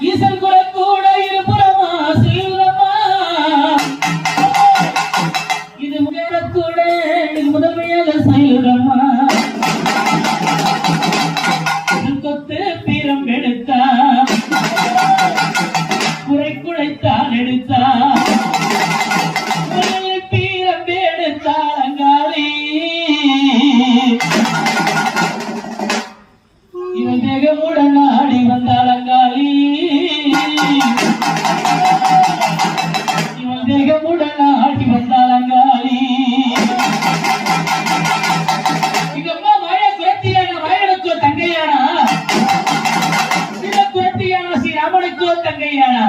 ஈசன் குல கூட இருபுறமா செல்வமா இது கூட முதன்மையாக செல்வமா கொத்து பீரம் எடுத்தா குறை குழைத்தான் எடுத்தா பீரம் எடுத்தாங்காளி இவன் தேகமுடன் ஆடி வந்தாளங்காளி இவன் தேகமுடன் ஆடி வந்தாளங்காளி எங்க அம்மா வாழ குரத்தியான வாழனுக்கோ தங்கையானா சில குரத்தியான ஸ்ரீராமனுக்கோ தங்கையானா